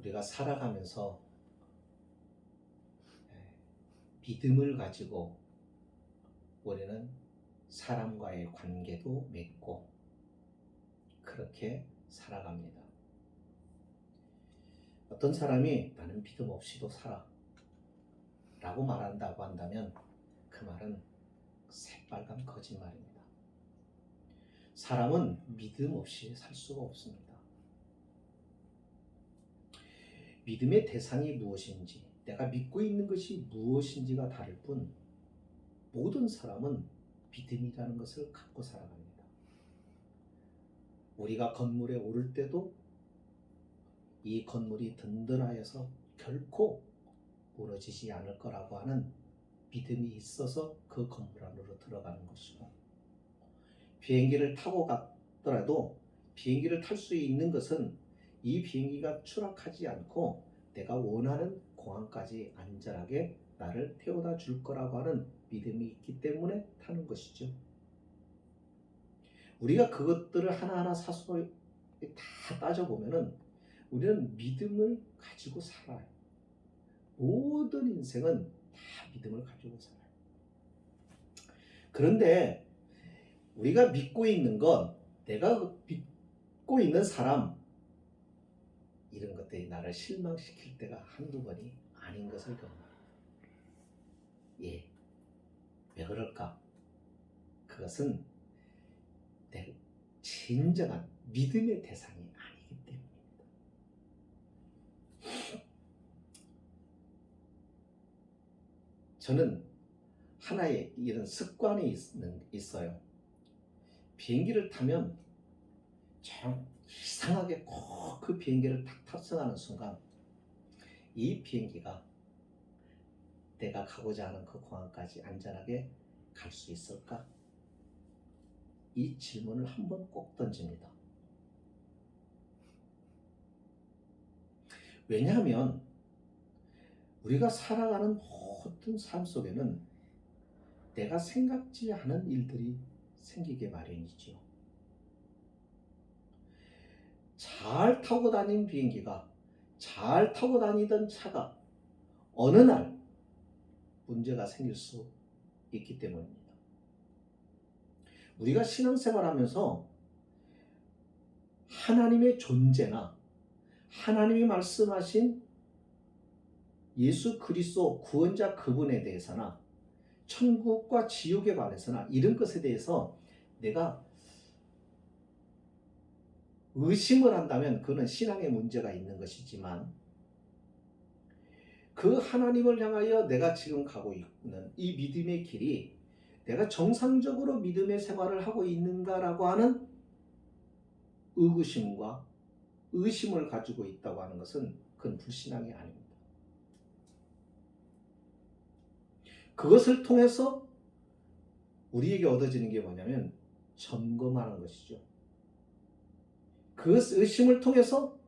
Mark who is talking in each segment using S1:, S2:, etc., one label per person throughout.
S1: 우리가 살아가면서 믿음을 가지고 우리는 사람과의 관계도 맺고 그렇게 살아갑니다. 어떤 사람이 나는 믿음 없이도 살아 라고 말한다고 한다면 그 말은 새빨간 거짓말입니다. 사람은 믿음 없이 살 수가 없습니다. 믿음의 대상이 무엇인지, 내가 믿고 있는 것이 무엇인지가 다를 뿐 모든 사람은 믿음이라는 것을 갖고 살아갑니다. 우리가 건물에 오를 때도 이 건물이 든든하여서 결코 무너지지 않을 거라고 하는 믿음이 있어서 그 건물 안으로 들어가는 것이고, 비행기를 타고 갔더라도 비행기를 탈 수 있는 것은 이 비행기가 추락하지 않고 내가 원하는 공항까지 안전하게 나를 태워다 줄 거라고 하는 믿음이 있기 때문에 타는 것이죠. 우리가 그것들을 하나하나 사소하게 다 따져보면은 우리는 믿음을 가지고 살아요. 모든 인생은 다 믿음을 가지고 살아요. 그런데 우리가 믿고 있는 건, 내가 믿고 있는 사람, 이런 것들이 나를 실망시킬 때가 한두 번이 아닌 것을 경험합니다. 왜 그럴까? 그것은 내 진정한 믿음의 대상이 아니기 때문입니다. 저는 하나의 이런 습관이 있어요. 비행기를 타면 참 이상하게 꼭 그 비행기를 탁 탑승하는 순간 이 비행기가 내가 가고자 하는 그 공항까지 안전하게 갈 수 있을까? 이 질문을 한번 꼭 던집니다. 왜냐하면 우리가 살아가는 모든 삶 속에는 내가 생각지 않은 일들이 생기게 마련이지요. 잘 타고 다닌 비행기가, 잘 타고 다니던 차가 어느 날 문제가 생길 수 있기 때문입니다. 우리가 신앙생활하면서 하나님의 존재나 하나님이 말씀하신 예수 그리스도 구원자 그분에 대해서나 천국과 지옥에 관해서나 이런 것에 대해서 내가 의심을 한다면 그는 신앙의 문제가 있는 것이지만, 그 하나님을 향하여 내가 지금 가고 있는 이 믿음의 길이 내가 정상적으로 믿음의 생활을 하고 있는가라고 하는 의구심과 의심을 가지고 있다고 하는 것은 그건 불신앙이 아닙니다. 그것을 통해서 우리에게 얻어지는 게 뭐냐면 점검하는 것이죠. 그 의심을 통해서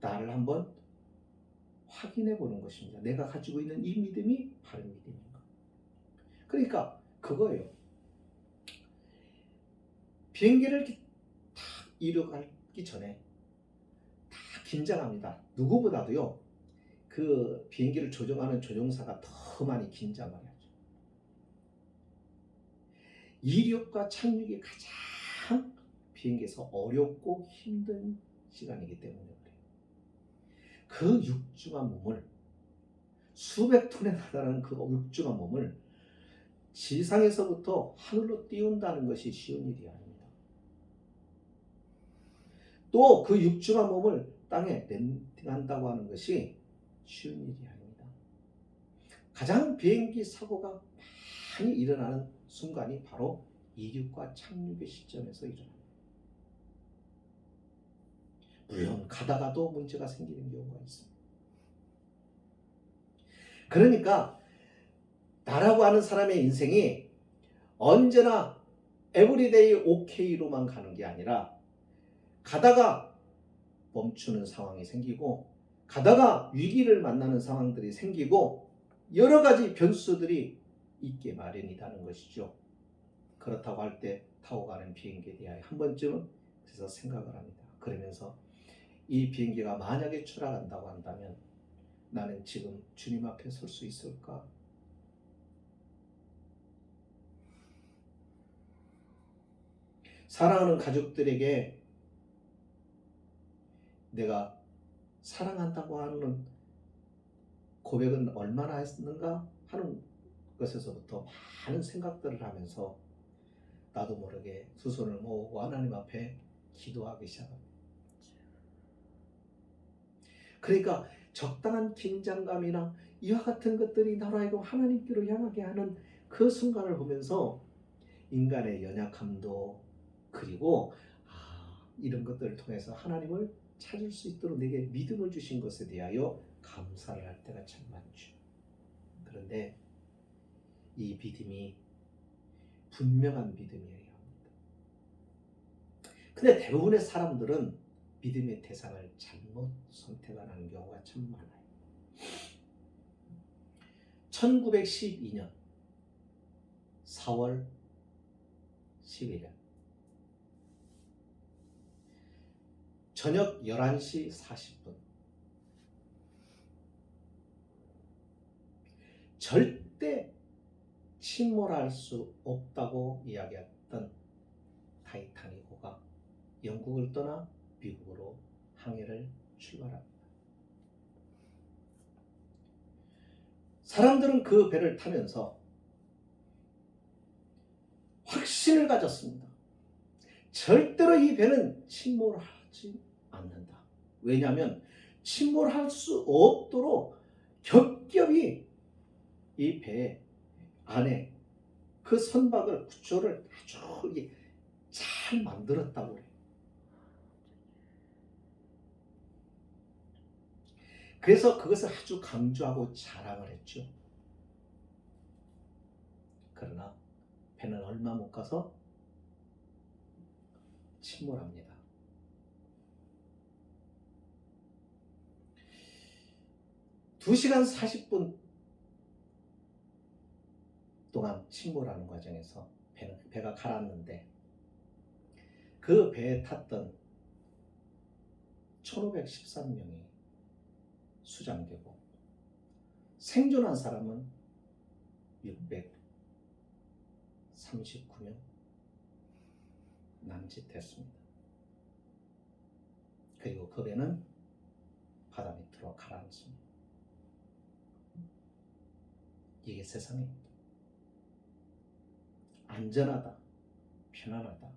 S1: 나를 한번 확인해 보는 것입니다. 내가 가지고 있는 이 믿음이 바른 믿음인가? 그러니까 그거예요. 비행기를 다 이륙하기 전에 다 긴장합니다. 누구보다도요, 그 비행기를 조종하는 조종사가 더 많이 긴장을 하죠. 이륙과 착륙이 가장 비행기에서 어렵고 힘든 시간이기 때문에 그래요. 그 육중한 몸을, 수백 톤에 달하는 그 육중한 몸을 지상에서부터 하늘로 띄운다는 것이 쉬운 일이 아닙니다. 또 그 육중한 몸을 땅에 랜딩한다고 하는 것이 쉬운 일이 아닙니다. 가장 비행기 사고가 많이 일어나는 순간이 바로 이륙과 착륙의 시점에서 일어납니다. 물론 가다가도 문제가 생기는 경우가 있습니다. 그러니까 나라고 하는 사람의 인생이 언제나 에브리데이 오케이로만 가는 게 아니라 가다가 멈추는 상황이 생기고 가다가 위기를 만나는 상황들이 생기고 여러 가지 변수들이 있게 마련이라는 것이죠. 그렇다고 할 때 타고 가는 비행기에 대하여 한 번쯤은 그래서 생각을 합니다. 그러면서 이 비행기가 만약에 추락한다고 한다면 나는 지금 주님 앞에 설 수 있을까? 사랑하는 가족들에게 내가 사랑한다고 하는 고백은 얼마나 했는가 하는 것에서부터 많은 생각들을 하면서 나도 모르게 두 손을 모으고 하나님 앞에 기도하기 시작합니다. 그러니까 적당한 긴장감이나 이와 같은 것들이 나로 하여금 하나님께로 향하게 하는 그 순간을 보면서 인간의 연약함도, 그리고 이런 것들을 통해서 하나님을 찾을 수 있도록 내게 믿음을 주신 것에 대하여 감사를 할 때가 참 많죠. 그런데 이 믿음이 분명한 믿음이어야 합니다. 근데 대부분의 사람들은 믿음의 대상을 잘못 선택하는 경우가 참 많아요. 1912년 4월 11일 저녁 11시 40분 절대 침몰할 수 없다고 이야기했던 타이타닉호가 영국을 떠나 미국으로 항해를 출발합니다. 사람들은 그 배를 타면서 확신을 가졌습니다. 절대로 이 배는 침몰하지 않는다. 왜냐하면 침몰할 수 없도록 겹겹이 이 배 안에 그 선박을 구조를 아주 잘 만들었다고 그래요. 그래서 그것을 아주 강조하고 자랑을 했죠. 그러나 배는 얼마 못 가서 침몰합니다. 두 시간 40분 동안 침몰하는 과정에서 배가 가라앉는데 그 배에 탔던 1513명이 수장되고 생존한 사람은 639명 남짓했습니다. 그리고 그 배는 바다 밑으로 가라앉습니다. 이게 세상입니다. 안전하다, 편안하다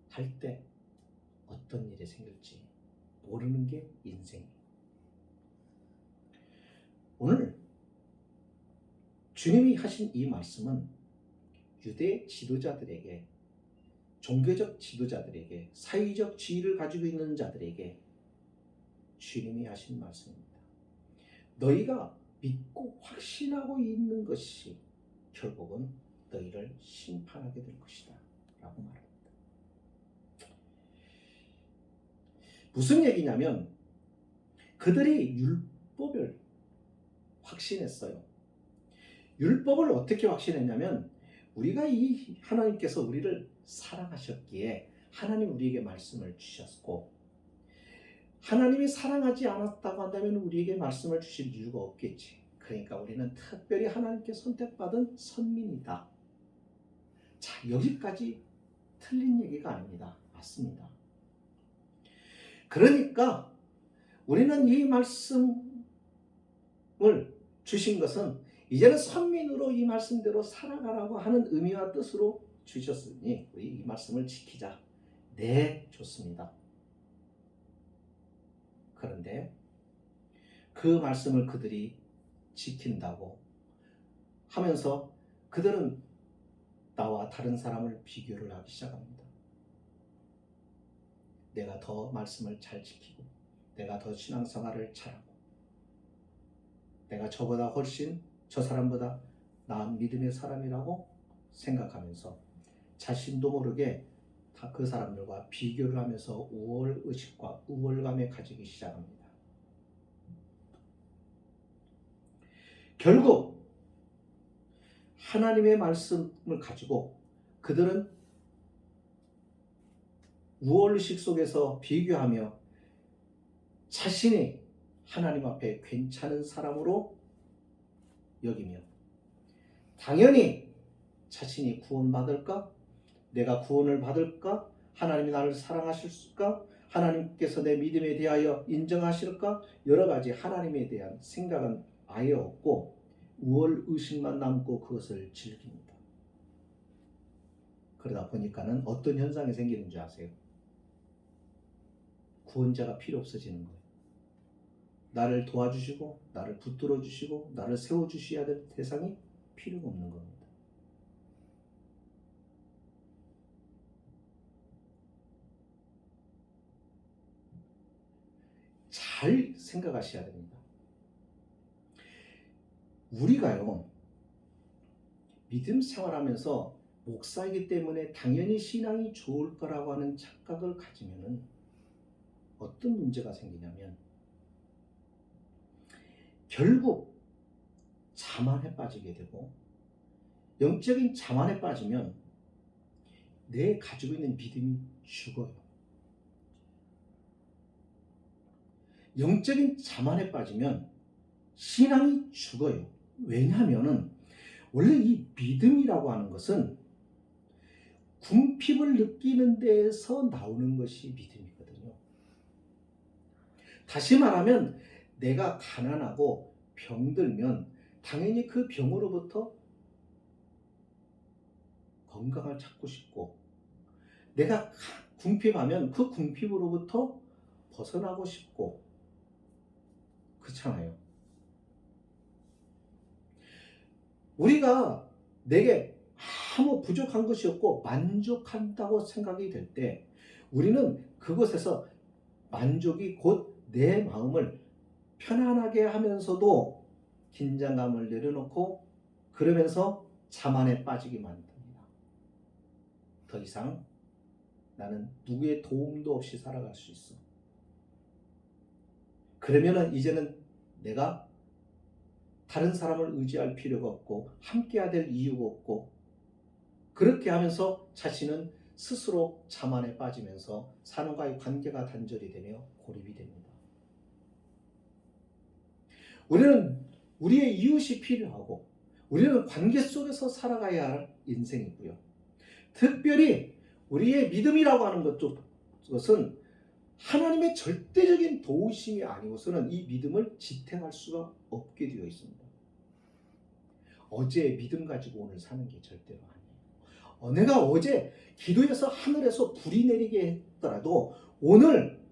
S1: 할 때 어떤 일이 생길지 모르는 게 인생이에요. 오늘 주님이 하신 이 말씀은 유대 지도자들에게, 종교적 지도자들에게, 사회적 지위를 가지고 있는 자들에게 주님이 하신 말씀입니다. 너희가 믿고 확신하고 있는 것이 결국은 너희를 심판하게 될 것이다 라고 말합니다. 무슨 얘기냐면 그들이 율법을 확신했어요. 율법을 어떻게 확신했냐면 우리가 이 하나님께서 우리를 사랑하셨기에 하나님 우리에게 말씀을 주셨고, 하나님이 사랑하지 않았다고 한다면 우리에게 말씀을 주실 이유가 없겠지. 그러니까 우리는 특별히 하나님께 선택받은 선민이다. 자, 여기까지 틀린 얘기가 아닙니다. 맞습니다. 그러니까 우리는 이 말씀을 주신 것은 이제는 선민으로 이 말씀대로 살아가라고 하는 의미와 뜻으로 주셨으니 우리 이 말씀을 지키자. 네, 좋습니다. 그런데 그 말씀을 그들이 지킨다고 하면서 그들은 나와 다른 사람을 비교를 하기 시작합니다. 내가 더 말씀을 잘 지키고, 내가 더 신앙생활을 잘하고, 내가 저보다 훨씬 저 사람보다 나은 믿음의 사람이라고 생각하면서 자신도 모르게 다 그 사람들과 비교를 하면서 우월의식과 우월감에 가지기 시작합니다. 결국 하나님의 말씀을 가지고 그들은 우월의식 속에서 비교하며 자신이 하나님 앞에 괜찮은 사람으로 여기며 당연히 자신이 구원받을까? 내가 구원을 받을까? 하나님이 나를 사랑하실까? 하나님께서 내 믿음에 대하여 인정하실까? 여러 가지 하나님에 대한 생각은 아예 없고 우월의식만 남고 그것을 즐깁니다. 그러다 보니까는 어떤 현상이 생기는 줄 아세요? 구원자가 필요 없어지는 거예요. 나를 도와주시고 나를 붙들어 주시고 나를 세워주셔야 될 대상이 필요가 없는 겁니다. 잘 생각하셔야 됩니다. 우리가요, 믿음 생활하면서 목사이기 때문에 당연히 신앙이 좋을 거라고 하는 착각을 가지면은 어떤 문제가 생기냐면 결국 자만에 빠지게 되고, 영적인 자만에 빠지면 내 가지고 있는 믿음이 죽어요. 영적인 자만에 빠지면 신앙이 죽어요. 왜냐하면 원래 이 믿음이라고 하는 것은 궁핍을 느끼는 데에서 나오는 것이 믿음이거든요. 다시 말하면 내가 가난하고 병들면 당연히 그 병으로부터 건강을 찾고 싶고, 내가 궁핍하면 그 궁핍으로부터 벗어나고 싶고, 그렇잖아요. 우리가 내게 아무 부족한 것이 없고 만족한다고 생각이 될 때 우리는 그것에서 만족이 곧 내 마음을 편안하게 하면서도 긴장감을 내려놓고 그러면서 자만에 빠지게 만듭니다. 더 이상 나는 누구의 도움도 없이 살아갈 수 있어. 그러면은 이제는 내가 다른 사람을 의지할 필요가 없고 함께해야 될 이유가 없고, 그렇게 하면서 자신은 스스로 자만에 빠지면서 사람과의 관계가 단절이 되며 고립이 됩니다. 우리는 우리의 이웃이 필요하고 우리는 관계 속에서 살아가야 할 인생이고요. 특별히 우리의 믿음이라고 하는 것은 하나님의 절대적인 도우심이 아니고서는 이 믿음을 지탱할 수가 없게 되어 있습니다. 어제 믿음 가지고 오늘 사는 게 절대로 아니에요. 내가 어제 기도해서 하늘에서 불이 내리게 했더라도 오늘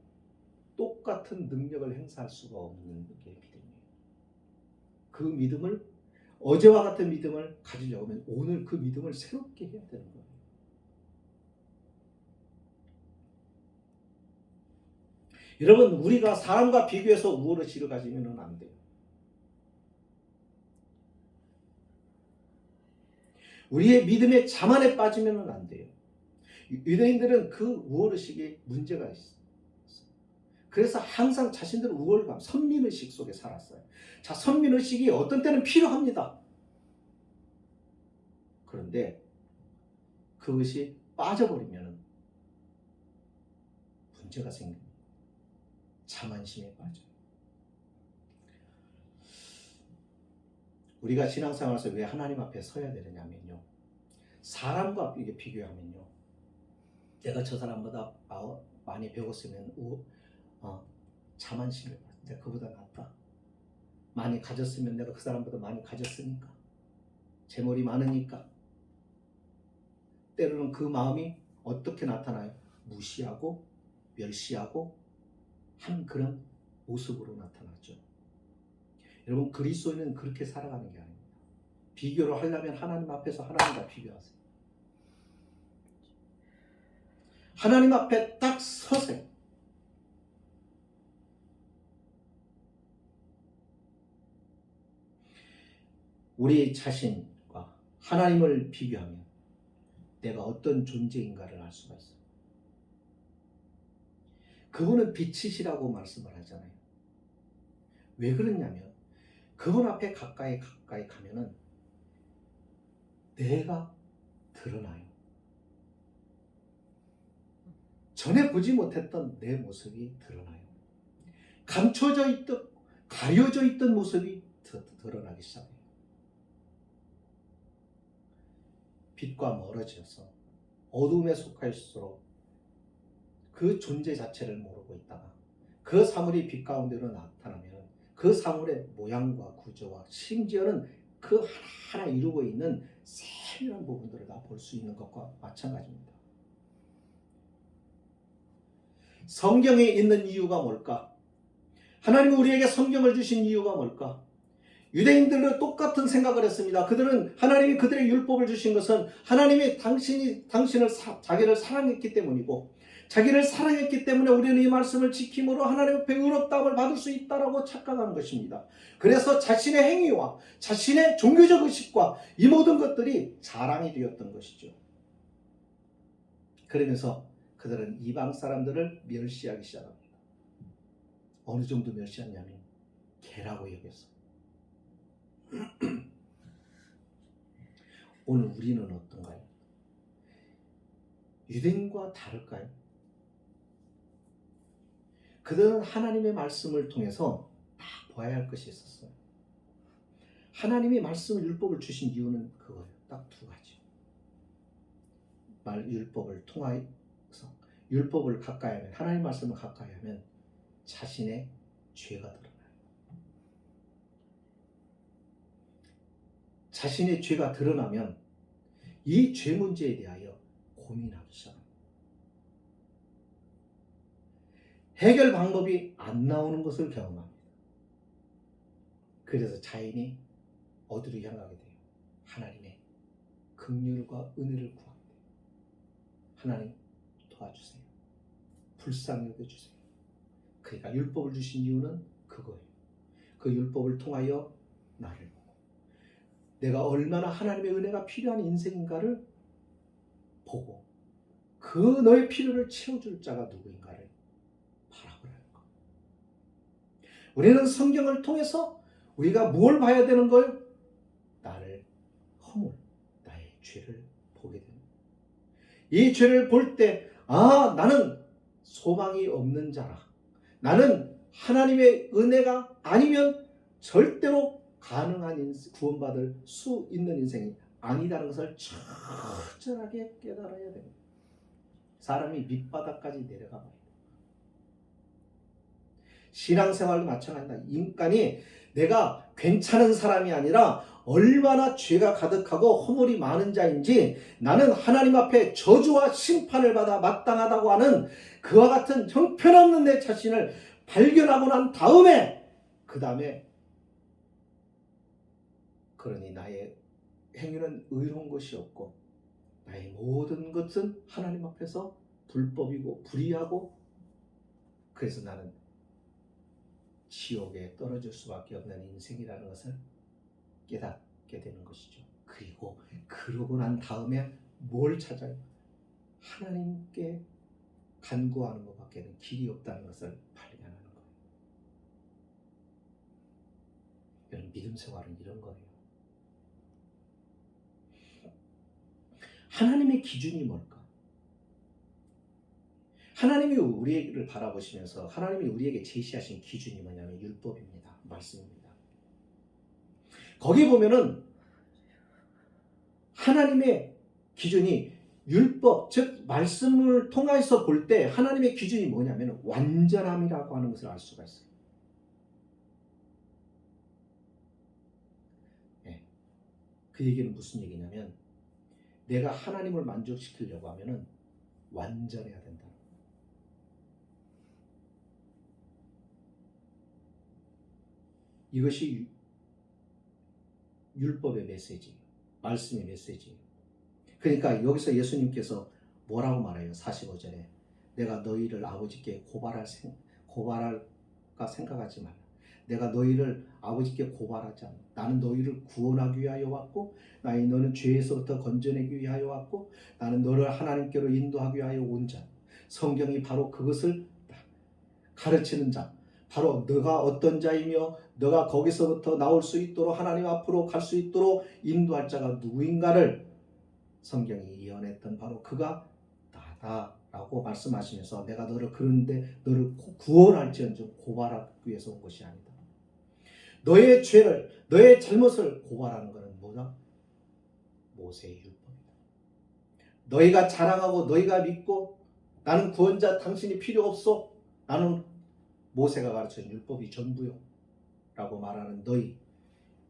S1: 똑같은 능력을 행사할 수가 없는 게 믿음이에요. 그 믿음을, 어제와 같은 믿음을 가지려고 하면 오늘 그 믿음을 새롭게 해야 되는 거예요. 여러분, 우리가 사람과 비교해서 우월의식을 가지면 안 돼요. 우리의 믿음의 자만에 빠지면 안 돼요. 유대인들은 그 우월의식에 문제가 있어요. 그래서 항상 자신들은 우월감, 선민의식 속에 살았어요. 자, 선민의식이 어떤 때는 필요합니다. 그런데 그것이 빠져버리면 문제가 생깁니다. 자만심에 빠져요. 우리가 신앙생활에서 왜 하나님 앞에 서야 되느냐면요, 사람과 이게 비교하면요, 내가 저 사람보다 많이 배웠으면 자만심에 빠져. 내가 그보다 낫다. 많이 가졌으면 내가 그 사람보다 많이 가졌으니까. 제 머리 많으니까. 때로는 그 마음이 어떻게 나타나요? 무시하고 멸시하고 한 그런 모습으로 나타나죠. 여러분, 그리스도인은 그렇게 살아가는 게 아닙니다. 비교를 하려면 하나님 앞에서 하나님과 비교하세요. 하나님 앞에 딱 서세요. 우리 자신과 하나님을 비교하면 내가 어떤 존재인가를 알 수가 있어요. 그분은 빛이시라고 말씀을 하잖아요. 왜 그러냐면 그분 앞에 가까이 가면은 내가 드러나요. 전에 보지 못했던 내 모습이 드러나요. 감춰져 있던, 가려져 있던 모습이 드러나기 시작해요. 빛과 멀어져서 어둠에 속할수록 그 존재 자체를 모르고 있다가 그 사물이 빛 가운데로 나타나면 그 사물의 모양과 구조와 심지어는 그 하나하나 이루고 있는 세밀한 부분들을 다 볼 수 있는 것과 마찬가지입니다. 성경에 있는 이유가 뭘까? 하나님이 우리에게 성경을 주신 이유가 뭘까? 유대인들도 똑같은 생각을 했습니다. 그들은 하나님이 그들의 율법을 주신 것은 하나님이 자기를 사랑했기 때문이고, 자기를 사랑했기 때문에 우리는 이 말씀을 지킴으로 하나님 앞에 의롭다함을 받을 수 있다라고 착각한 것입니다. 그래서 자신의 행위와 자신의 종교적 의식과 이 모든 것들이 자랑이 되었던 것이죠. 그러면서 그들은 이방 사람들을 멸시하기 시작합니다. 어느 정도 멸시하냐면 개라고 여겼어. 오늘 우리는 어떤가요? 유대인과 다를까요? 그들은 하나님의 말씀을 통해서 다 보아야 할 것이 있었어요. 하나님이 말씀 율법을 주신 이유는 그거예요. 딱 두 가지. 율법을 통하여서 율법을 가까이 하면, 하나님 말씀을 가까이 하면 자신의 죄가 드러나요. 자신의 죄가 드러나면 이 죄 문제에 대하여 고민하기 시작합니다. 해결 방법이 안 나오는 것을 경험합니다. 그래서 자인이 어디로 향하게 돼요? 하나님의 긍휼과 은혜를 구합니다. 하나님 도와주세요. 불쌍히 여겨주세요. 그러니까 율법을 주신 이유는 그거예요. 그 율법을 통하여 나를 보고 내가 얼마나 하나님의 은혜가 필요한 인생인가를 보고 그 너의 필요를 채워줄 자가 누구인가를 바라보라는 것. 우리는 성경을 통해서 우리가 뭘 봐야 되는 거예요? 나를 허물, 나의 죄를 보게 됩니다. 이 죄를 볼 때, 나는 소망이 없는 자라. 나는 하나님의 은혜가 아니면 절대로 가능한 구원받을 수 있는 인생이 아니다는 것을 철저하게 깨달아야 됩니다. 사람이 밑바닥까지 내려가 봐야 돼요. 신앙생활도 마찬가지다. 인간이 내가 괜찮은 사람이 아니라 얼마나 죄가 가득하고 허물이 많은 자인지, 나는 하나님 앞에 저주와 심판을 받아 마땅하다고 하는 그와 같은 형편없는 내 자신을 발견하고 난 다음에, 그 다음에 그러니 나의 행위는 의로운 것이 없고 나의 모든 것은 하나님 앞에서 불법이고 불의하고, 그래서 나는 지옥에 떨어질 수밖에 없는 인생이라는 것을 깨닫게 되는 것이죠. 그리고 그러고 난 다음에 뭘 찾아요? 하나님께 간구하는 것밖에는 길이 없다는 것을 발견하는 거예요. 여러분, 믿음 생활은 이런 거예요. 하나님의 기준이 뭘까? 하나님이 우리를 바라보시면서 하나님이 우리에게 제시하신 기준이 뭐냐면 율법입니다. 말씀입니다. 거기 보면은 하나님의 기준이 율법, 즉 말씀을 통해서 볼 때 하나님의 기준이 뭐냐면 완전함이라고 하는 것을 알 수가 있어요. 네. 그 얘기는 무슨 얘기냐면 내가 하나님을 만족시키려고 하면은 완전해야 된다. 이것이 율법의 메시지, 말씀의 메시지. 그러니까 여기서 예수님께서 뭐라고 말해요? 45절에 내가 너희를 아버지께 고발할까 생각하지 말라. 내가 너희를 아버지께 고발하지 않아. 나는 너희를 구원하기 위하여 왔고, 너는 죄에서부터 건져내기 위하여 왔고, 나는 너를 하나님께로 인도하기 위하여 온 자. 성경이 바로 그것을 가르치는 자, 바로 너가 어떤 자이며 너가 거기서부터 나올 수 있도록 하나님 앞으로 갈 수 있도록 인도할 자가 누구인가를 성경이 예언했던 바로 그가 나다 라고 말씀하시면서 내가 너를 그런데 너를 구원할지언정 고발하기 위해서 온 것이 아니다. 너의 죄를 너의 잘못을 고발하는 것은 뭐다? 모세의 율법이다. 너희가 자랑하고 너희가 믿고 나는 구원자 당신이 필요 없어. 나는 모세가 가르쳐준 율법이 전부요. 라고 말하는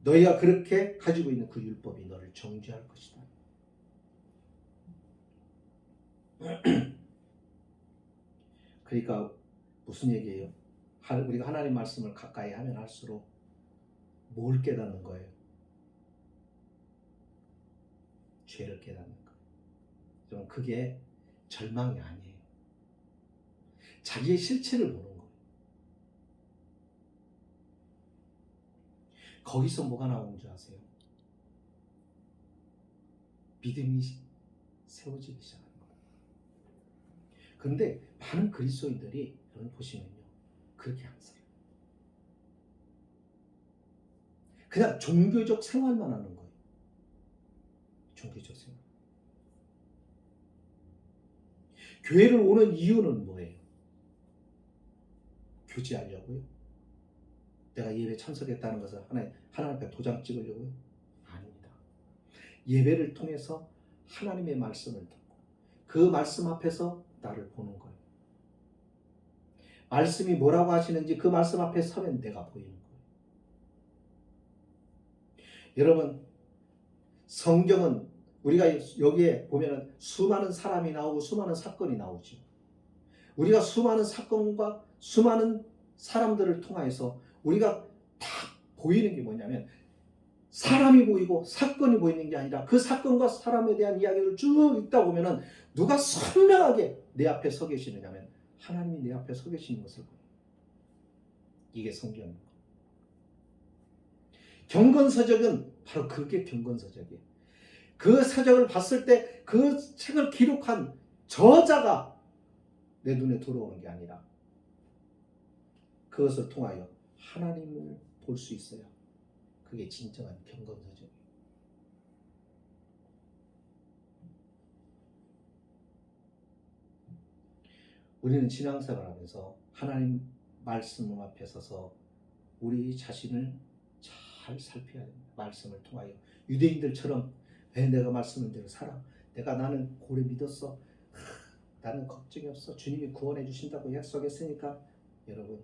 S1: 너희가 그렇게 가지고 있는 그 율법이 너를 정죄할 것이다. 그러니까 무슨 얘기예요? 우리가 하나님 말씀을 가까이 하면 할수록 뭘 깨닫는 거예요? 죄를 깨닫는 거예요. 좀 그게 절망이 아니에요. 자기의 실체를 보는 거예요. 거기서 뭐가 나오는 줄 아세요? 믿음이 세워지기 시작하는 거예요. 그런데 많은 그리스도인들이 여러분 보시면요, 그렇게 안 살아요. 그냥 종교적 생활만 하는 거예요. 종교적 생활. 교회를 오는 이유는 뭐예요? 교제하려고요? 내가 예배 참석했다는 것을 하나님 앞에 도장 찍으려고요? 아닙니다. 예배를 통해서 하나님의 말씀을 듣고 그 말씀 앞에서 나를 보는 거예요. 말씀이 뭐라고 하시는지 그 말씀 앞에 서면 내가 보이는 거예요. 여러분, 성경은 우리가 여기에 보면은 수많은 사람이 나오고 수많은 사건이 나오죠. 우리가 수많은 사건과 수많은 사람들을 통해서 우리가 다 보이는 게 뭐냐면 사람이 보이고 사건이 보이는 게 아니라 그 사건과 사람에 대한 이야기를 쭉 읽다 보면은 누가 선명하게 내 앞에 서 계시느냐면 하나님이 내 앞에 서 계시는 것을 보여요. 이게 성경입니다. 경건서적은 바로 그게 경건서적이에요. 그 서적을 봤을 때 그 책을 기록한 저자가 내 눈에 들어오는 게 아니라 그것을 통하여 하나님을 볼 수 있어요. 그게 진정한 경건서적이에요. 우리는 신앙생활하면서 하나님 말씀 앞에 서서 우리 자신을 잘 살펴야 됩니다. 말씀을 통하여 유대인들처럼 왜 내가 말씀대로 살아? 나는 고래 믿었어. 나는 걱정이 없어. 주님이 구원해 주신다고 약속했으니까 여러분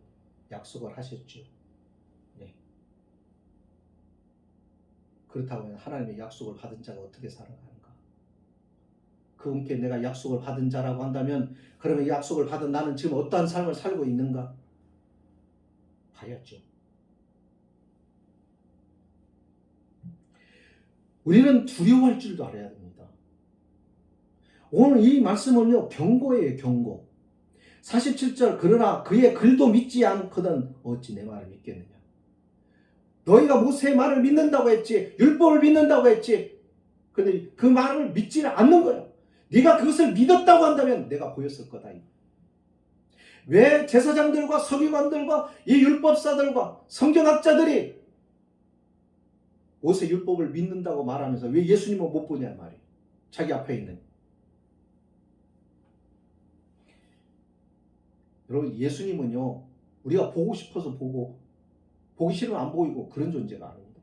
S1: 약속을 하셨죠. 네. 그렇다고 하면 하나님의 약속을 받은 자가 어떻게 살아가는가? 그분께 내가 약속을 받은 자라고 한다면 그러면 약속을 받은 나는 지금 어떠한 삶을 살고 있는가? 봐야죠. 우리는 두려워할 줄도 알아야 됩니다. 오늘 이 말씀은요, 경고예요, 경고. 47절, 그러나 그의 글도 믿지 않거든 어찌 내 말을 믿겠느냐. 너희가 모세의 말을 믿는다고 했지, 율법을 믿는다고 했지. 근데 그 말을 믿지는 않는 거예요. 네가 그것을 믿었다고 한다면 내가 보였을 거다. 왜 제사장들과 서기관들과 이 율법사들과 성경학자들이 모세 율법을 믿는다고 말하면서 왜 예수님을 못 보냐 말이에요. 자기 앞에 있는. 여러분, 예수님은요, 우리가 보고 싶어서 보고 보기 싫으면 안 보이고 그런 존재가 아닙니다.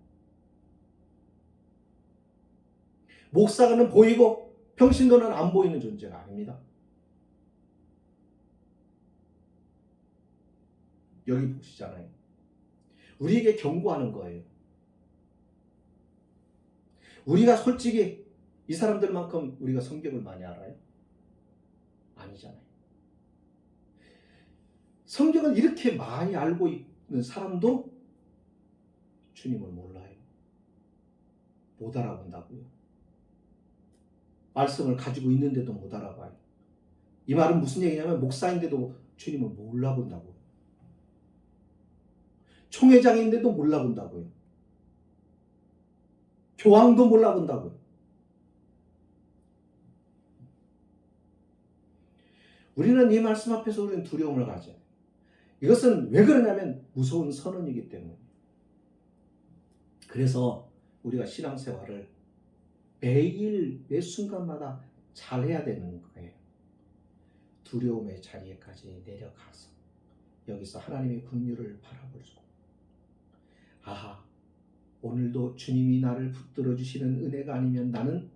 S1: 목사는 보이고 평신도는 안 보이는 존재가 아닙니다. 여기 보시잖아요. 우리에게 경고하는 거예요. 우리가 솔직히 이 사람들만큼 우리가 성경을 많이 알아요? 아니잖아요. 성경을 이렇게 많이 알고 있는 사람도 주님을 몰라요. 못 알아본다고요. 말씀을 가지고 있는데도 못 알아봐요. 이 말은 무슨 얘기냐면 목사인데도 주님을 몰라본다고요. 총회장인데도 몰라본다고요. 교황도 몰라본다고요. 우리는 이 말씀 앞에서 우리는 두려움을 가져요. 이것은 왜 그러냐면 무서운 선언이기 때문에. 그래서 우리가 신앙생활을 매일 매 순간마다 잘해야 되는 거예요. 두려움의 자리에까지 내려가서 여기서 하나님의 긍휼을 바라보고 아하, 오늘도 주님이 나를 붙들어 주시는 은혜가 아니면 나는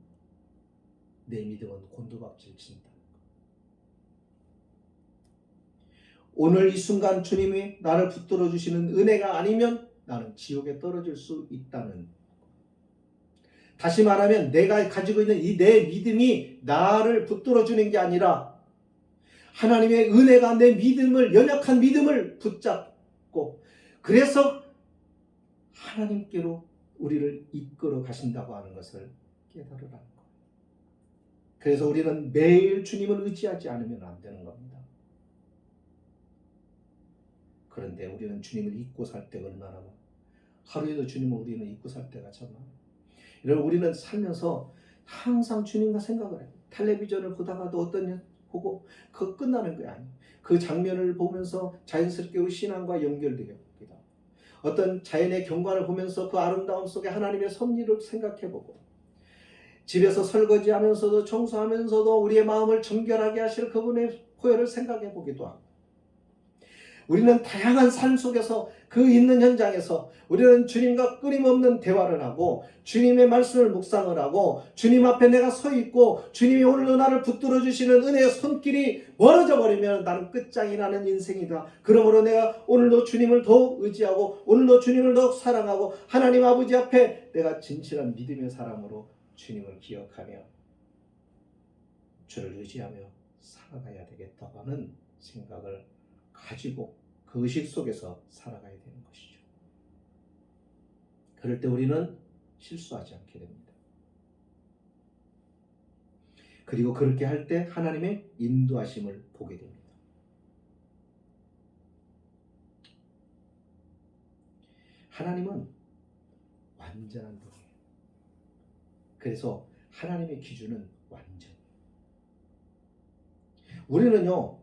S1: 내 믿음은 곤두박질 친다. 오늘 이 순간 주님이 나를 붙들어 주시는 은혜가 아니면 나는 지옥에 떨어질 수 있다는, 다시 말하면 내가 가지고 있는 이 내 믿음이 나를 붙들어 주는 게 아니라 하나님의 은혜가 내 믿음을, 연약한 믿음을 붙잡고 그래서 하나님께로 우리를 이끌어 가신다고 하는 것을 깨달으라는 거예요. 그래서 우리는 매일 주님을 의지하지 않으면 안 되는 겁니다. 그런데 우리는 주님을 잊고 살 때가 얼마나 많아요. 하루에도 주님을 우리는 잊고 살 때가 참 많아요. 여러분, 우리는 살면서 항상 주님과 생각을 해요. 텔레비전을 보다가도 어떤 일 보고 그거 끝나는 게 아니에요. 그 장면을 보면서 자연스럽게 우리 신앙과 연결되게 됩니다. 어떤 자연의 경관을 보면서 그 아름다움 속에 하나님의 섭리를 생각해보고 집에서 설거지하면서도 청소하면서도 우리의 마음을 정결하게 하실 그분의 포효를 생각해보기도 하고, 우리는 다양한 삶 속에서 그 있는 현장에서 우리는 주님과 끊임없는 대화를 하고 주님의 말씀을 묵상을 하고 주님 앞에 내가 서 있고 주님이 오늘도 나를 붙들어 주시는 은혜의 손길이 멀어져 버리면 나는 끝장이 나는 인생이다. 그러므로 내가 오늘도 주님을 더욱 의지하고 오늘도 주님을 더욱 사랑하고 하나님 아버지 앞에 내가 진실한 믿음의 사람으로 주님을 기억하며 주를 의지하며 살아가야 되겠다고 하는 생각을 가지고 그 의식 속에서 살아가야 되는 것이죠. 그럴 때 우리는 실수하지 않게 됩니다. 그리고 그렇게 할 때 하나님의 인도하심을 보게 됩니다. 하나님은 완전한 분이에요. 그래서 하나님의 기준은 완전. 우리는요,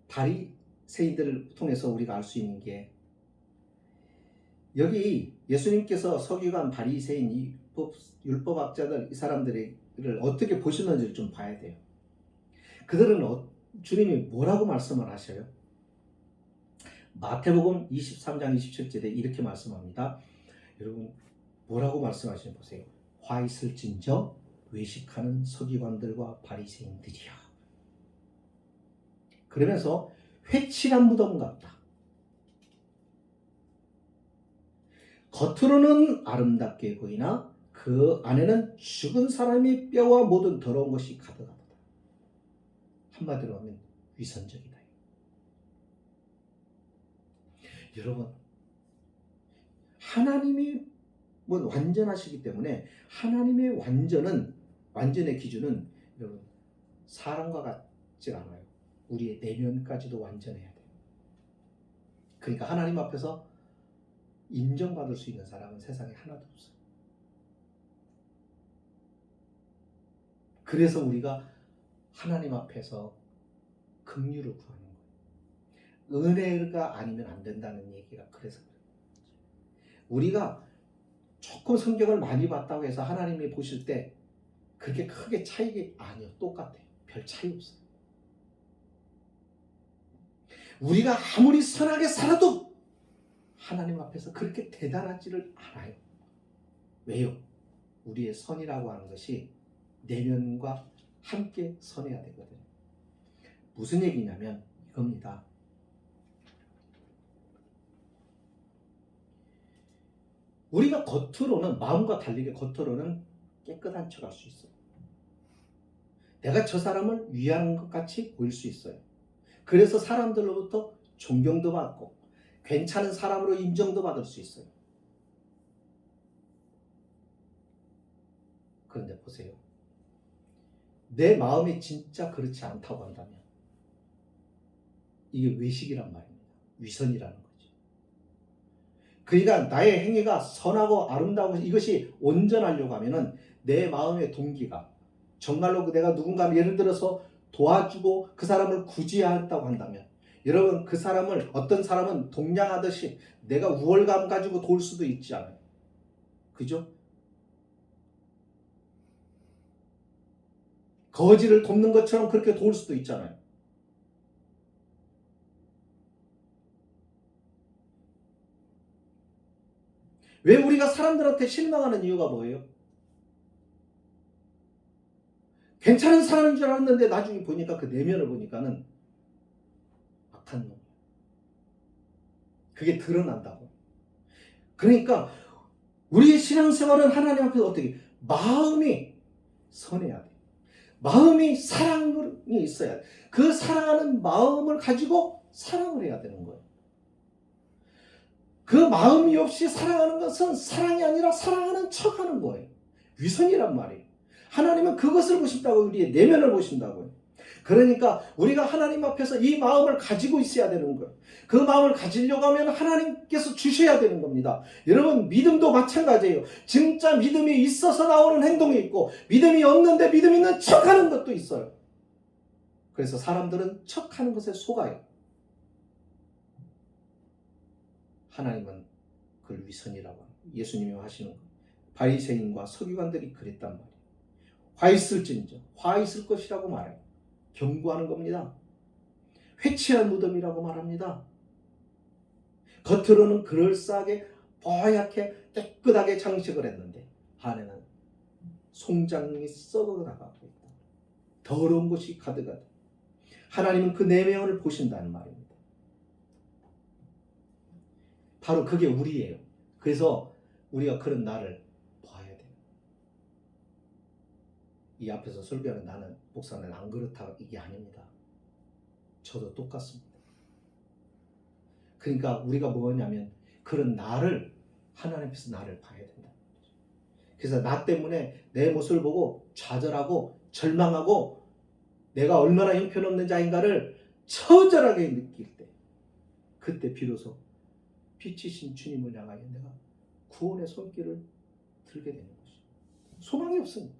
S1: 바리새인들을 통해서 우리가 알 수 있는 게, 여기 예수님께서 서기관, 바리새인, 율법학자들, 이 사람들을 어떻게 보시는지를 좀 봐야 돼요. 그들은 주님이 뭐라고 말씀을 하셔요? 마태복음 23장 27절에 이렇게 말씀합니다. 여러분, 뭐라고 말씀하시는지 보세요. 화 있을진저 외식하는 서기관들과 바리새인들이야. 그러면서 회칠한 무덤 같다. 겉으로는 아름답게 보이나 그 안에는 죽은 사람의 뼈와 모든 더러운 것이 가득하다. 한마디로 하면 위선적이다. 여러분, 하나님이 완전하시기 때문에 하나님의 완전의 기준은 여러분 사람과 같지 않아요. 우리의 내면까지도 완전해야 돼요. 그러니까 하나님 앞에서 인정받을 수 있는 사람은 세상에 하나도 없어요. 그래서 우리가 하나님 앞에서 긍휼을 구하는 거예요. 은혜가 아니면 안 된다는 얘기가 그래서 그래요. 우리가 조금 성경을 많이 봤다고 해서 하나님이 보실 때 그렇게 크게 차이가 아니요. 똑같아요. 별 차이 없어요. 우리가 아무리 선하게 살아도 하나님 앞에서 그렇게 대단하지를 않아요. 왜요? 우리의 선이라고 하는 것이 내면과 함께 선해야 되거든요. 무슨 얘기냐면 이겁니다. 우리가 겉으로는, 마음과 달리게 겉으로는 깨끗한 척 할 수 있어요. 내가 저 사람을 위하는 것 같이 보일 수 있어요. 그래서 사람들로부터 존경도 받고 괜찮은 사람으로 인정도 받을 수 있어요. 그런데 보세요. 내 마음이 진짜 그렇지 않다고 한다면 이게 외식이란 말입니다. 위선이라는 거죠. 그러니까 나의 행위가 선하고 아름다운 이것이 온전하려고 하면은 내 마음의 동기가 정말로 내가 누군가를 예를 들어서 도와주고 그 사람을 구제한다고 한다면, 여러분 그 사람을, 어떤 사람은 동냥하듯이 내가 우월감 가지고 도울 수도 있지 않아요. 그죠? 거지를 돕는 것처럼 그렇게 도울 수도 있잖아요. 왜 우리가 사람들한테 실망하는 이유가 뭐예요? 괜찮은 사람인 줄 알았는데 나중에 보니까 그 내면을 보니까는 악한 놈. 그게 드러난다고. 그러니까 우리의 신앙생활은 하나님 앞에서 어떻게 마음이 선해야 돼. 마음이 사랑이 있어야 돼. 그 사랑하는 마음을 가지고 사랑을 해야 되는 거예요. 그 마음이 없이 사랑하는 것은 사랑이 아니라 사랑하는 척하는 거예요. 위선이란 말이에요. 하나님은 그것을 보신다고, 우리의 내면을 보신다고요. 그러니까 우리가 하나님 앞에서 이 마음을 가지고 있어야 되는 거예요. 그 마음을 가지려고 하면 하나님께서 주셔야 되는 겁니다. 여러분, 믿음도 마찬가지예요. 진짜 믿음이 있어서 나오는 행동이 있고, 믿음이 없는데 믿음 있는 척하는 것도 있어요. 그래서 사람들은 척하는 것에 속아요. 하나님은 그걸 위선이라고 합니다. 예수님이 하시는 것. 바리새인과 서기관들이 그랬단 말이에요. 화 있을진저, 화 있을 것이라고 말해요. 경고하는 겁니다. 회치한 무덤이라고 말합니다. 겉으로는 그럴싸하게 뽀얗게 깨끗하게 장식을 했는데 안에는 송장이 썩어나가고 있다. 더러운 것이 가득하다. 하나님은 그 내면을 보신다는 말입니다. 바로 그게 우리예요. 그래서 우리가 그런 나를 봐야 돼요. 이 앞에서 설교하는 나는, 목사는 안 그렇다, 이게 아닙니다. 저도 똑같습니다. 그러니까 우리가 뭐냐면 그런 나를, 하나님 앞에서 나를 봐야 된다. 그래서 나 때문에 내 모습을 보고 좌절하고 절망하고 내가 얼마나 형편없는 자인가를 처절하게 느낄 때, 그때 비로소 빛이신 주님을 향하여 내가 구원의 손길을 들게 되는 것이죠. 소망이 없으니까.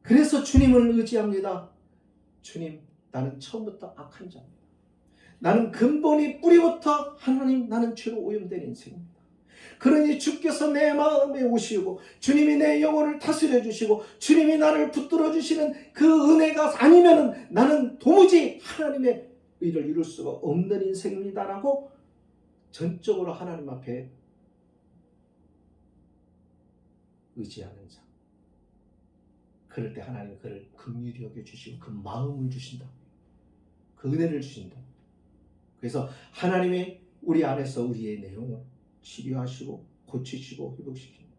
S1: 그래서 주님을 의지합니다. 주님, 나는 처음부터 악한 자입니다. 나는 근본이 뿌리부터 하나님, 나는 죄로 오염된 인생입니다. 그러니 주께서 내 마음에 오시고 주님이 내 영혼을 다스려 주시고 주님이 나를 붙들어 주시는 그 은혜가 아니면 나는 도무지 하나님의 의를 이룰 수가 없는 인생입니다라고 전적으로 하나님 앞에 의지하는 자. 그럴 때 하나님은 그를 긍휼히 여겨주시고 그 마음을 주신다. 그 은혜를 주신다. 그래서 하나님이 우리 안에서 우리의 내용을 치료하시고 고치시고 회복시킵니다.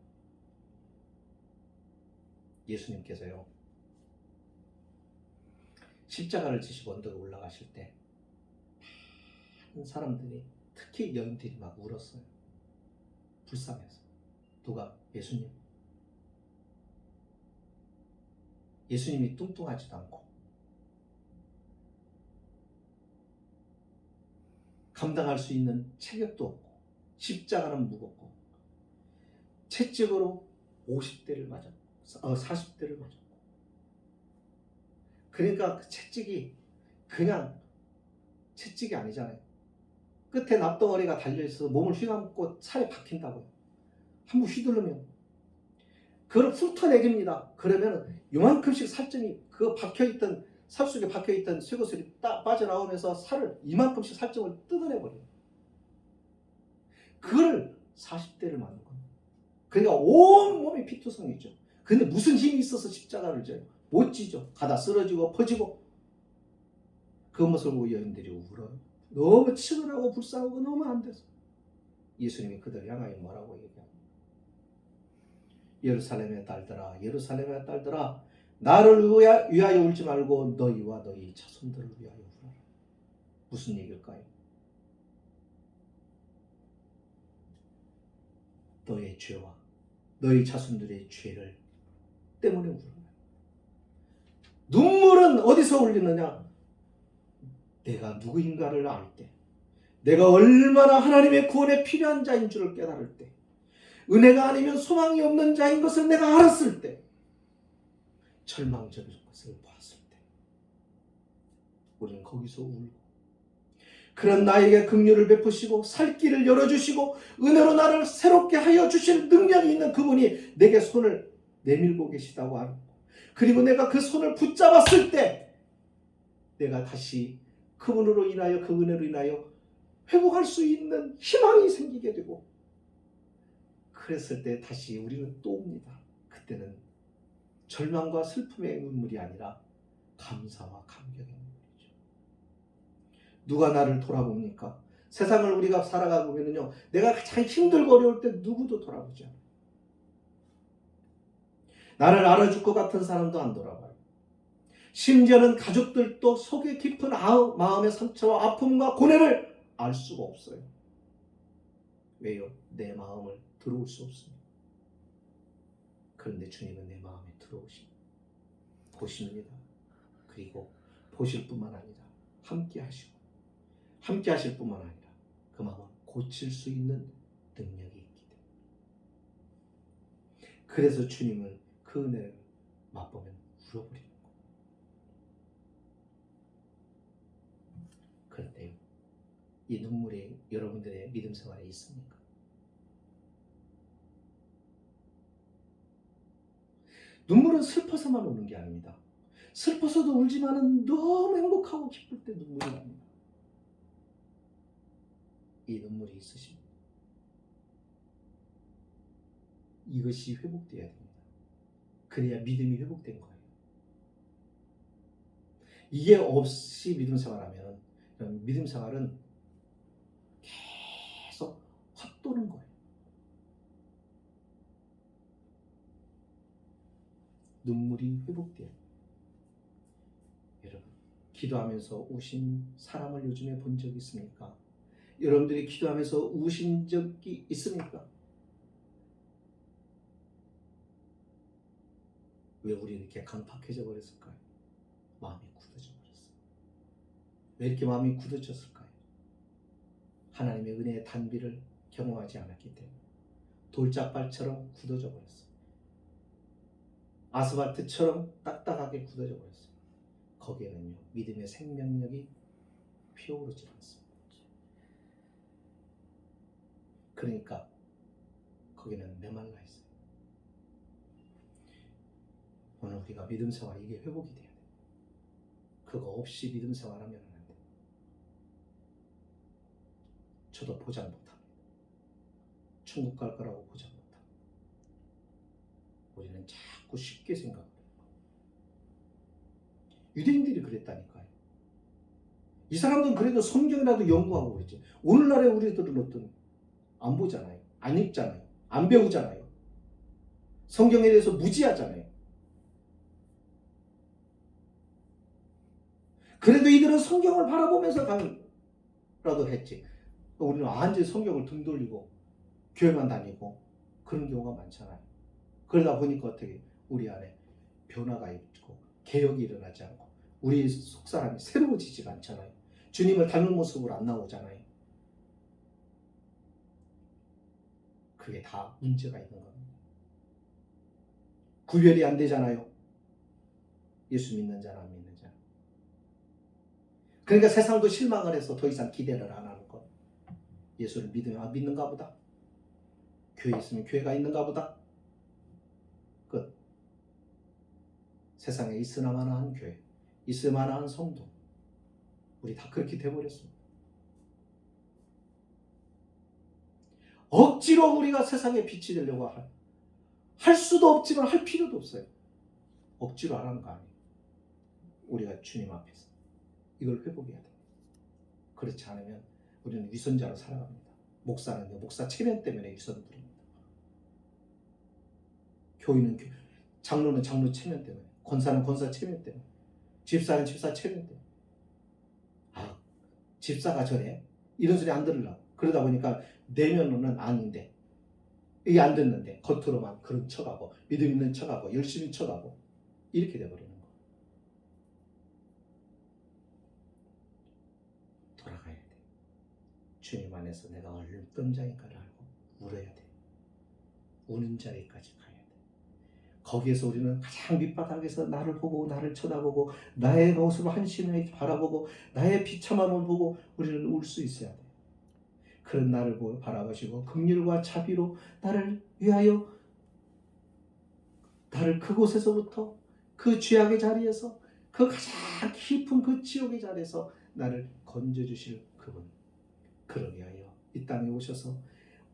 S1: 예수님께서요, 십자가를 지시고 언덕에 올라가실 때 많은 사람들이, 특히 여인들이 막 울었어요. 불쌍해서. 누가? 예수님. 예수님이 뚱뚱하지도 않고 감당할 수 있는 체격도 없고 십자가는 무겁고 채찍으로 50대를 맞았고 40대를 맞았고, 그러니까 그 채찍이 그냥 채찍이 아니잖아요. 끝에 납덩어리가 달려있어서 몸을 휘감고 살에 박힌다고요. 한번 휘두르면 그걸 훑어내깁니다. 그러면 요만큼씩 살점이, 그 박혀있던, 살 속에 박혀있던 쇠구슬이 딱 빠져나오면서 살을 이만큼씩 살점을 뜯어내버려요. 그걸 40대를 맞는 겁니다. 그러니까 온몸이 피투성이죠. 근데 무슨 힘이 있어서 십자가를 져요? 못 지죠. 가다 쓰러지고 퍼지고. 그 모습을 보고 여인들이 울어요. 너무 치열하고 불쌍하고 너무 안 돼서. 예수님이 그들 향하여 뭐라고 얘기합니까? 예루살렘의 딸들아, 예루살렘의 딸들아, 나를 위하여 울지 말고 너희와 너희 자손들을 위하여 울어라. 무슨 얘기일까요? 너의 죄와 너희 자손들의 죄를 때문에 울어라. 눈물은 어디서 흘리느냐? 내가 누구인가를 알 때, 내가 얼마나 하나님의 구원에 필요한 자인 줄을 깨달을 때, 은혜가 아니면 소망이 없는 자인 것을 내가 알았을 때, 절망적인 것을 보았을 때, 우리는 거기서 울고, 그런 나에게 긍휼을 베푸시고 살 길을 열어주시고 은혜로 나를 새롭게 하여 주실 능력이 있는 그분이 내게 손을 내밀고 계시다고 하는 거. 그리고 내가 그 손을 붙잡았을 때 내가 다시 그분으로 인하여 그 은혜로 인하여 회복할 수 있는 희망이 생기게 되고, 그랬을 때 다시 우리는 또 옵니다. 그때는 절망과 슬픔의 눈물이 아니라 감사와 감격의 눈물이죠. 누가 나를 돌아봅니까? 세상을 우리가 살아가 보면요, 내가 가장 힘들고 어려울 때 누구도 돌아보지 않아요. 나를 알아줄 것 같은 사람도 안 돌아봐요. 심지어는 가족들도 속에 깊은 마음의 상처와 아픔과 고뇌를 알 수가 없어요. 왜요? 내 마음을 들어올 수 없습니다. 그런데 주님은 내 마음에 들어오십니다. 보십니다. 그리고 보실 뿐만 아니라 함께 하시고, 함께 하실 뿐만 아니라 그 마음을 고칠 수 있는 능력이 있기 때문에. 그래서 주님은 그 은혜를 맛보면 울어버리는 거예요. 그런데요, 이 눈물이 여러분들의 믿음 생활에 있습니까? 눈물은 슬퍼서만 우는 게 아닙니다. 슬퍼서도 울지만은 너무 행복하고 기쁠 때 눈물이 납니다. 이 눈물이 있으십니다. 이것이 회복되어야 됩니다. 그래야 믿음이 회복된 거예요. 이게 없이 믿음 생활하면 믿음 생활은 계속 헛도는 거예요. 눈물이 회복돼요. 여러분, 기도하면서 우신 사람을 요즘에 본 적 있습니까? 여러분들이 기도하면서 우신 적이 있습니까? 왜 우리 이렇게 강팍해져 버렸을까요? 마음이 굳어져 버렸어요. 왜 이렇게 마음이 굳어졌을까요? 하나님의 은혜의 단비를 경험하지 않았기 때문에 돌짝발처럼 굳어져 버렸어요. 아스팔트처럼 딱딱하게 굳어져 버렸어요. 거기에는요, 믿음의 생명력이 피어오르지 않습니다. 그러니까 거기는 메말라 있어요. 오늘 우리가 믿음 생활, 이게 회복이 돼야 돼요. 그거 없이 믿음 생활하면 안 돼요. 저도 보장 못합니다. 천국 갈 거라고 보장 못합니다. 우리는 자꾸 쉽게 생각해요. 유대인들이 그랬다니까요. 이 사람들은 그래도 성경이라도 연구하고 그랬지. 오늘날의 우리들은 어떤, 안 보잖아요. 안 읽잖아요. 안 배우잖아요. 성경에 대해서 무지하잖아요. 그래도 이들은 성경을 바라보면서 가라도 했지. 우리는 완전히 성경을 등 돌리고 교회만 다니고 그런 경우가 많잖아요. 그러다 보니까 어떻게 우리 안에 변화가 있고 개혁이 일어나지 않고 우리 속사람이 새로워지지가 않잖아요. 주님을 닮은 모습으로 안 나오잖아요. 그게 다 문제가 있는 겁니다. 구별이 안 되잖아요. 예수 믿는 자나 안 믿는 자. 그러니까 세상도 실망을 해서 더 이상 기대를 안 하는 것. 예수를 믿는가 보다. 교회 있으면 교회가 있는가 보다. 끝. 세상에 있으나마나한 교회, 있을만한 성도, 우리 다 그렇게 돼버렸습니다. 억지로 우리가 세상에 빛이 되려고 할 수도 없지만 할 필요도 없어요. 억지로 하라는 거 아니에요. 우리가 주님 앞에서 이걸 회복해야 돼요. 그렇지 않으면 우리는 위선자로 살아갑니다. 목사는요, 목사 체면 때문에 위선 부립니다. 교인은 장로는 장로 체면 때문에, 권사는 권사 체면 때문에, 집사는 집사 체면 때문에. 아, 집사가 저래? 이런 소리 안 들으려고. 그러다 보니까 내면은 아닌데, 이게 안 듣는데 겉으로만 그런 척하고 믿음 있는 척하고 열심히 척하고 이렇게 돼버리는 거예요. 돌아가야 돼. 주님 안에서 내가 어떤 자인가를 알고 울어야 돼. 우는 자리까지 가야 돼. 거기에서 우리는 가장 밑바닥에서 나를 보고 나를 쳐다보고 나의 모습을 한심하게 바라보고 나의 비참함을 보고 우리는 울 수 있어야 돼. 그런 나를 바라보시고 긍휼과 자비로 나를 나를 그곳에서부터 그 죄악의 자리에서 그 가장 깊은 그 지옥의 자리에서 나를 건져주실 그분, 그러기 위하여 이 땅에 오셔서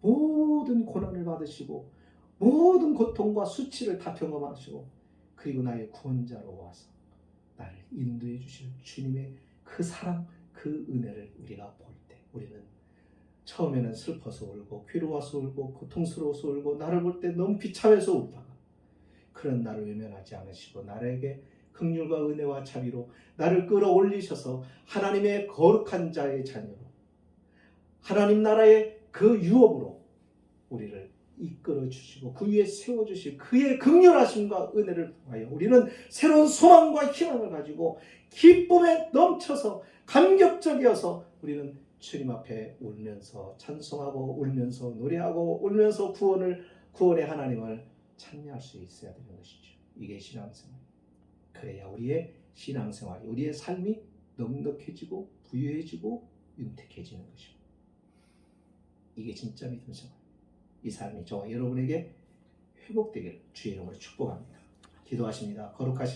S1: 모든 고난을 받으시고 모든 고통과 수치를 다 경험하시고 그리고 나의 구원자로 와서 나를 인도해 주실 주님의 그 사랑, 그 은혜를 우리가 볼 때 우리는 처음에는 슬퍼서 울고 괴로워서 울고 고통스러워서 울고 나를 볼 때 너무 비참해서 울다가 그런 나를 외면하지 않으시고 나에게 긍휼과 은혜와 자비로 나를 끌어올리셔서 하나님의 거룩한 자의 자녀로 하나님 나라의 그 유업으로 우리를 이끌어 주시고 그 위에 세워 주실 그의 긍휼하심과 은혜를 통하여 우리는 새로운 소망과 희망을 가지고 기쁨에 넘쳐서 감격적이어서 우리는 주님 앞에 울면서 찬송하고 울면서 노래하고 울면서 구원의 하나님을 찬미할 수 있어야 되는 것이죠. 이게 신앙생활. 그래야 우리의 신앙생활이 우리의 삶이 넉넉해지고 부유해지고 윤택해지는 것입니다. 이게 진짜 믿음 생활. 이 삶이 저와 여러분에게 회복되기를 주의 이름으로 축복합니다. 기도하십니다. 거룩하신